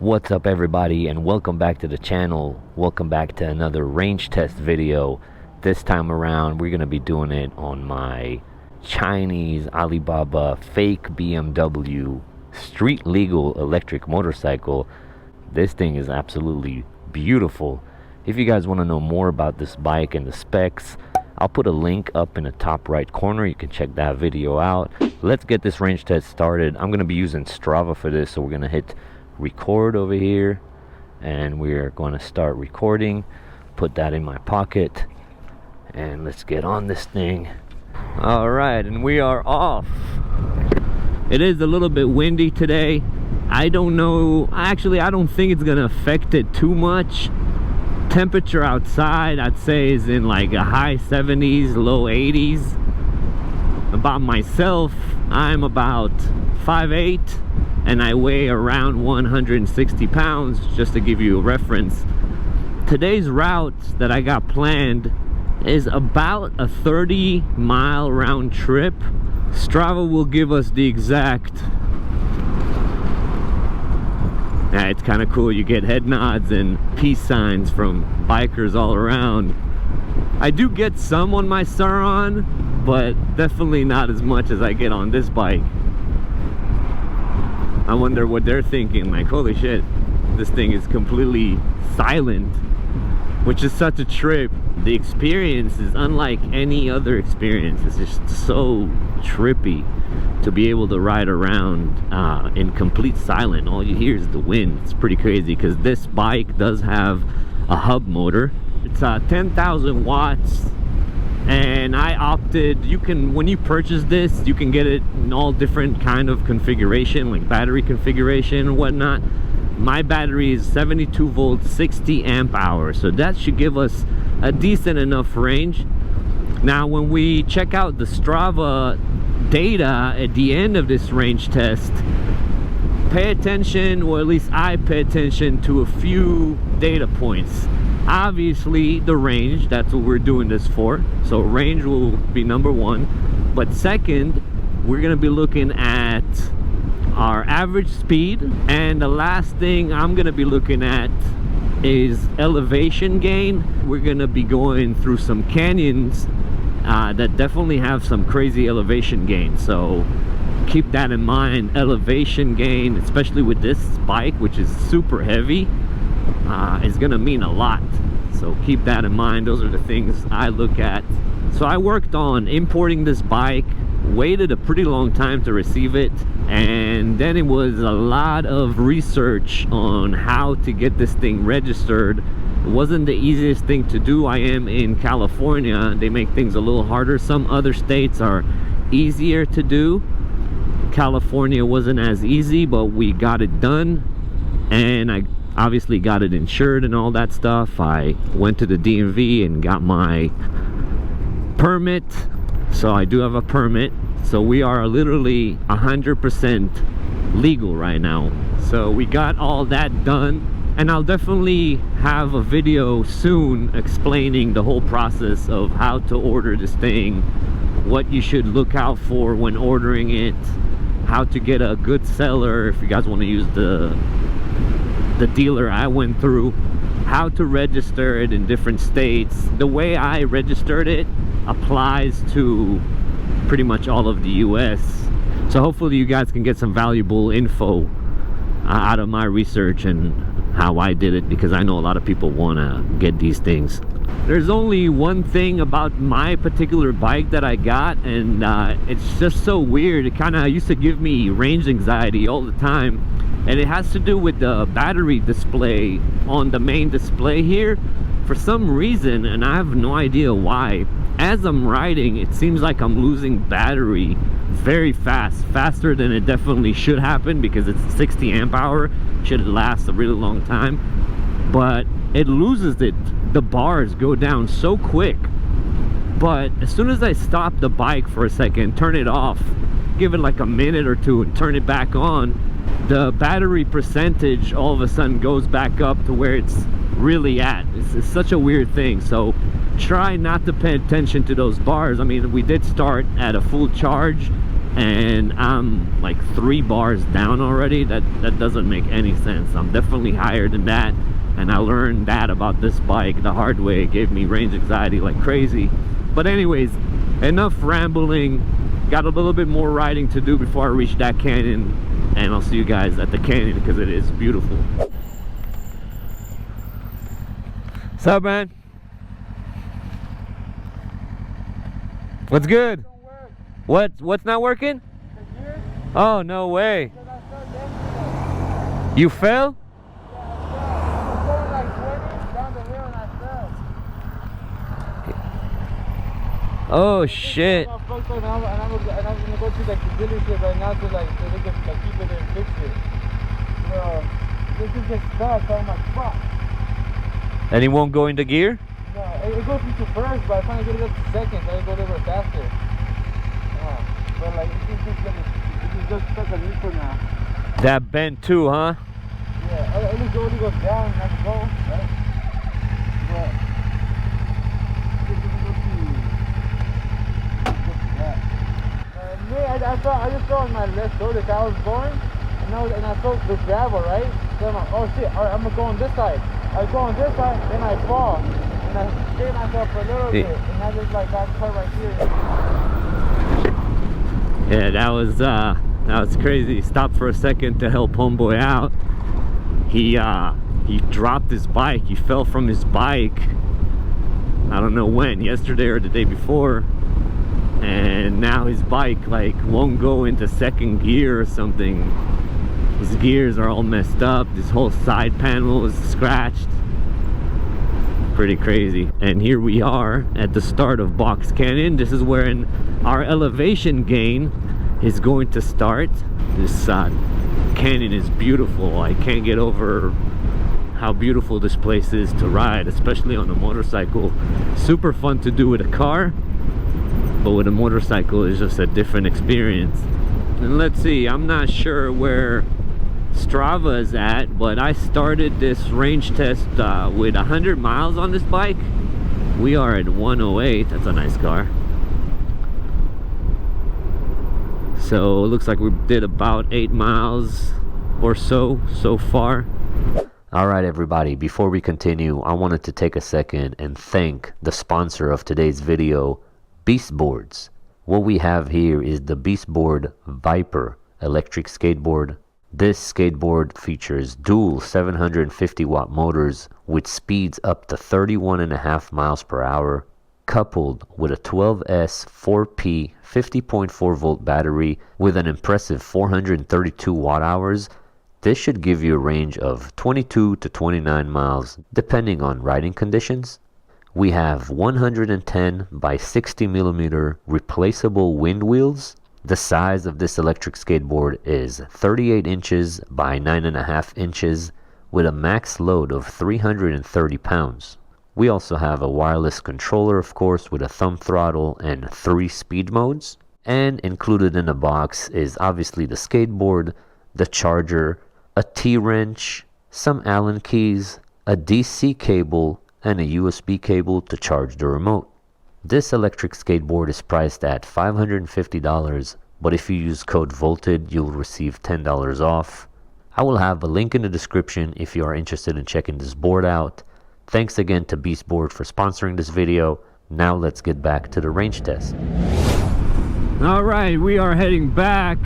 What's up everybody, and welcome back to the channel. Welcome back to another range test video. This time around we're going to be doing it on my Chinese AliBaba fake BMW street legal electric motorcycle. This thing is absolutely beautiful. If you guys want to know more about this bike and the specs, I'll put a link up in the top right corner. You can check that video out. Let's get this range test started. I'm going to be using Strava for this, so we're going to hit record over here and we're going to start recording. Put that in my pocket and let's get on this thing. All right, and we are off. It is a little bit windy today. I don't know, actually I don't think it's gonna affect it too much. Temperature outside I'd say is in like a high 70s, low 80s. About myself, I'm about 5'8" and I weigh around 160 pounds, just to give you a reference. Today's route that I got planned is about a 30-mile round trip. Strava will give us the exact. Yeah, it's kind of cool. You get head nods and peace signs from bikers all around. I do get some on my Saron, but definitely not as much as I get on this bike. I wonder what they're thinking, like, holy shit, this thing is completely silent, which is such a trip. The experience is unlike any other experience. It's just so trippy to be able to ride around in complete silence. All you hear is the wind. It's pretty crazy because this bike does have a hub motor. It's 10,000 watts. And I opted, you can, when you purchase this, you can get it in all different kind of configuration, like battery configuration and whatnot. My battery is 72 volt, 60 amp hours, so that should give us a decent enough range. Now when we check out the Strava data at the end of this range test, pay attention, or at least I pay attention to a few data points. Obviously the range, that's what we're doing this for, so range will be number one. But second, we're gonna be looking at our average speed, and the last thing I'm gonna be looking at is elevation gain. We're gonna be going through some canyons that definitely have some crazy elevation gain, so keep that in mind. Elevation gain, especially with this bike, which is super heavy, is gonna mean a lot, so keep that in mind. Those are the things I look at. So I worked on importing this bike, waited a pretty long time to receive it, and then it was a lot of research on how to get this thing registered. It wasn't the easiest thing to do. I am in California. They make things a little harder. Some other states are easier to do. California wasn't as easy, but we got it done, and I obviously got it insured and all that stuff. I went to the DMV and got my permit, so I do have a permit. So we are literally 100% legal right now. So we got all that done, and I'll definitely have a video soon explaining the whole process of how to order this thing, what you should look out for when ordering it, how to get a good seller if you guys want to use the dealer I went through, how to register it in different states. The way I registered it applies to pretty much all of the US, so hopefully you guys can get some valuable info out of my research and how I did it, because I know a lot of people want to get these things. There's only one thing about my particular bike that I got, and it's just so weird. It kind of used to give me range anxiety all the time, and it has to do with the battery display on the main display here. For some reason, and I have no idea why, as I'm riding, it seems like I'm losing battery very fast, faster than it definitely should happen, because it's 60 amp hour, should last a really long time, but it loses it. The bars go down so quick. But as soon as I stop the bike for a second, turn it off, give it like a minute or two and turn it back on, the battery percentage all of a sudden goes back up to where it's really at. It's such a weird thing. So try not to pay attention to those bars. I mean, we did start at a full charge and I'm like 3 bars down already. That doesn't make any sense. I'm definitely higher than that, and I learned that about this bike the hard way. It gave me range anxiety like crazy. But anyways, enough rambling. Got a little bit more riding to do before I reach that canyon, and I'll see you guys at the canyon because it is beautiful. What's up, man? What's good? What's not working? Oh, no way. You fell? Oh shit. And I'm gonna go to like the dealership right now to like so they can like keep it and fix it. So this is just stuck, so I'm like fuck. And it won't go into gear? No, it goes into first, but I'm trying to get it up to second, so I go a little bit faster. But like it's just stuck on neutral now. That bent too, huh? Yeah, it only goes down, not to go, right? But I just saw on my left shoulder that I was going, and I saw the gravel, right? So I'm like, oh shit, alright, I'm gonna go on this side. I go on this side, then I fall, and I scared myself for a little bit, and I just like got cut right here. Yeah, that was crazy. Stopped for a second to help homeboy out. He dropped his bike. He fell from his bike. I don't know when, yesterday or the day before. And now his bike like won't go into second gear or something. His gears are all messed up. This whole side panel is scratched. Pretty crazy. And here we are at the start of Box Canyon. This is where our elevation gain is going to start. This canyon is beautiful. I can't get over how beautiful this place is to ride, especially on a motorcycle. Super fun to do with a car, but with a motorcycle is just a different experience. And let's see, I'm not sure where Strava is at, but I started this range test with 100 miles on this bike. We are at 108. That's a nice car. So it looks like we did about 8 miles or so far. Alright everybody, before we continue, I wanted to take a second and thank the sponsor of today's video, Beast Boards. What we have here is the Beast Board Viper electric skateboard. This skateboard features dual 750 watt motors with speeds up to 31.5 miles per hour, coupled with a 12S 4P 50.4 volt battery with an impressive 432 watt hours. This should give you a range of 22 to 29 miles depending on riding conditions. We have 110 by 60 millimeter replaceable wind wheels. The size of this electric skateboard is 38 inches by 9.5 inches with a max load of 330 pounds. We also have a wireless controller, of course, with a thumb throttle and 3 speed modes. And included in the box is obviously the skateboard, the charger, a T-wrench, some Allen keys, a DC cable, and a USB cable to charge the remote. This electric skateboard is priced at $550, but if you use code VOLTED, you'll receive $10 off. I will have a link in the description if you are interested in checking this board out. Thanks again to Beast Board for sponsoring this video. Now let's get back to the range test. Alright, we are heading back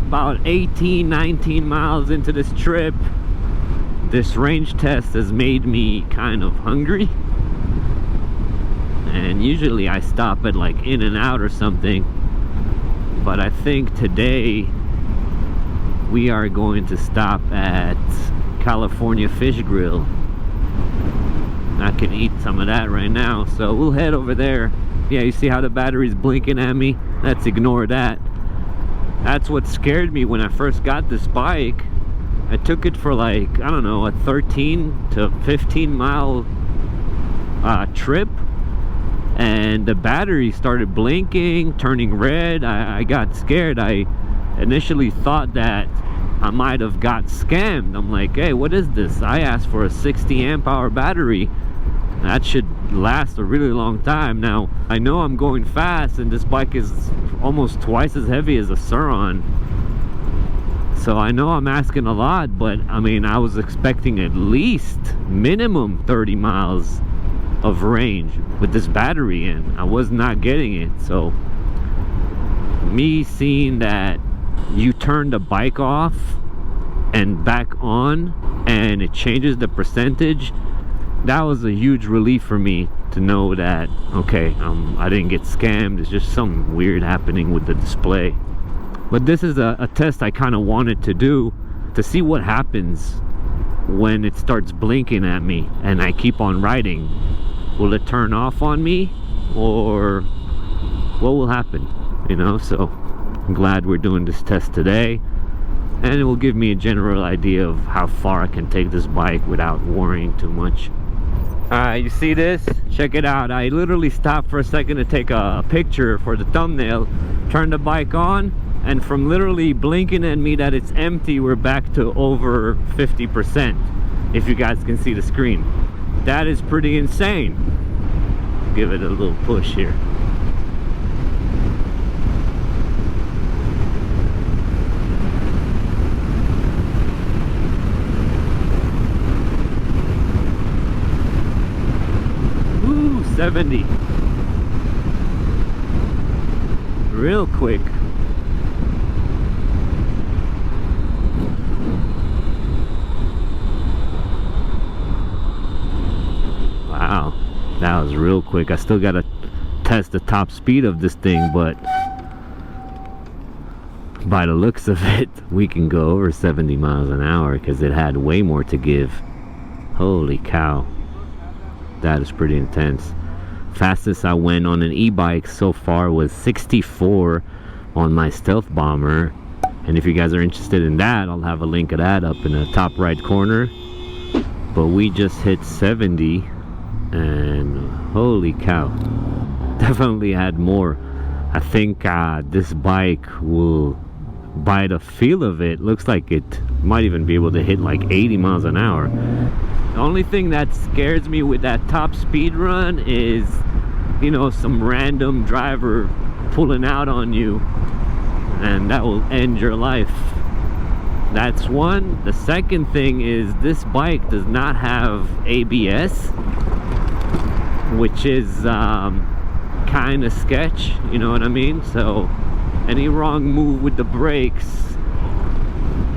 about 18-19 miles into this trip. This range test has made me kind of hungry, and usually I stop at like In-N-Out or something, but I think today we are going to stop at California Fish Grill. I can eat some of that right now, so we'll head over there. Yeah, you see how the battery's blinking at me? Let's ignore that. That's what scared me when I first got this bike. I took it for like, I don't know, a 13 to 15 mile trip, and the battery started blinking, turning red. I got scared. I initially thought that I might have got scammed. I'm like, hey, what is this? I asked for a 60 amp hour battery, That should last a really long time. Now, I know I'm going fast, and this bike is almost twice as heavy as a Sur-Ron. So I know I'm asking a lot, but I mean, I was expecting at least minimum 30 miles of range with this battery in. I was not getting it. So me seeing that you turn the bike off and back on and it changes the percentage, that was a huge relief for me to know that, okay, I didn't get scammed. It's just something weird happening with the display. But this is a test I kind of wanted to do to see what happens when it starts blinking at me and I keep on riding. Will it turn off on me, or what will happen? You know, so I'm glad we're doing this test today, and it will give me a general idea of how far I can take this bike without worrying too much. Alright, you see this? Check it out. I literally stopped for a second to take a picture for the thumbnail, turned the bike on, and from literally blinking at me that it's empty, we're back to over 50%, if you guys can see the screen. That is pretty insane. Give it a little push here. Woo, 70. Real quick. Wow, that was real quick. I still gotta test the top speed of this thing, but by the looks of it, we can go over 70 miles an hour because it had way more to give. Holy cow, that is pretty intense. Fastest I went on an e-bike so far was 64 on my Stealth Bomber, and if you guys are interested in that, I'll have a link of that up in the top right corner. But we just hit 70, and holy cow, definitely had more. I think this bike will, by the feel of it, looks like it might even be able to hit like 80 miles an hour. The only thing that scares me with that top speed run is, you know, some random driver pulling out on you, and that will end your life. That's one. The second thing is this bike does not have ABS, which is kind of sketch, you know what I mean? So any wrong move with the brakes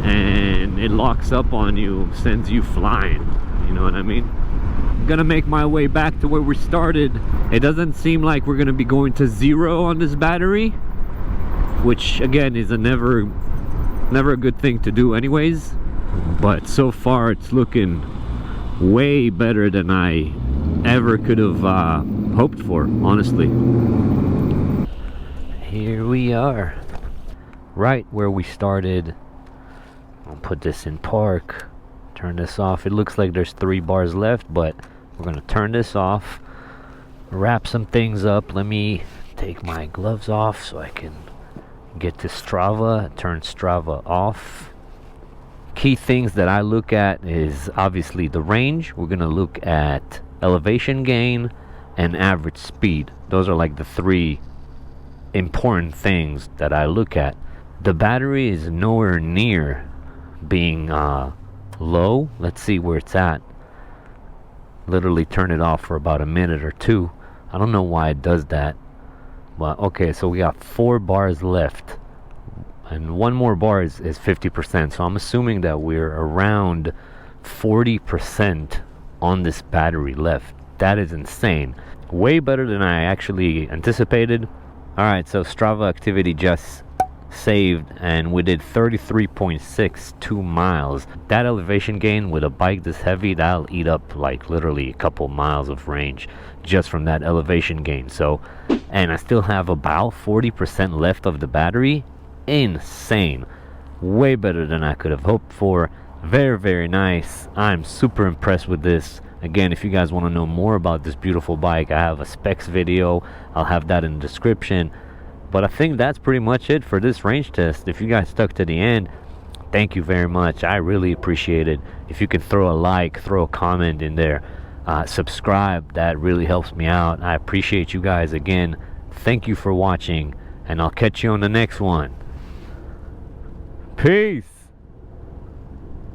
and it locks up on you, sends you flying, you know what I mean? I'm gonna make my way back to where we started. It doesn't seem like we're gonna be going to 0 on this battery, which again is never a good thing to do anyways, but so far it's looking way better than I ever could have hoped for, honestly. Here we are, right where we started. I'll put this in park, turn this off. It looks like there's 3 bars left, but we're gonna turn this off, wrap some things up. Let me take my gloves off so I can get to Strava, turn Strava off. Key things that I look at is obviously the range. We're gonna look at elevation gain and average speed. Those are like the 3 important things that I look at. The battery is nowhere near being low. Let's see where it's at. Literally turn it off for about a minute or 2. I don't know why it does that. Well, okay, so we got 4 bars left, and 1 more bar is 50%, so I'm assuming that we're around 40% on this battery left. That is insane. Way better than I actually anticipated. Alright, so Strava activity just saved, and we did 33.62 miles. That elevation gain with a bike this heavy, that'll eat up like literally a couple miles of range just from that elevation gain. So, and I still have about 40% left of the battery. Insane. Way better than I could have hoped for. Very, very nice. I'm super impressed with this. Again, if you guys want to know more about this beautiful bike, I have a specs video. I'll have that in the description. But I think that's pretty much it for this range test. If you guys stuck to the end, thank you very much. I really appreciate it. If you could throw a like, throw a comment in there, subscribe. That really helps me out. I appreciate you guys again. Thank you for watching, and I'll catch you on the next one. Peace.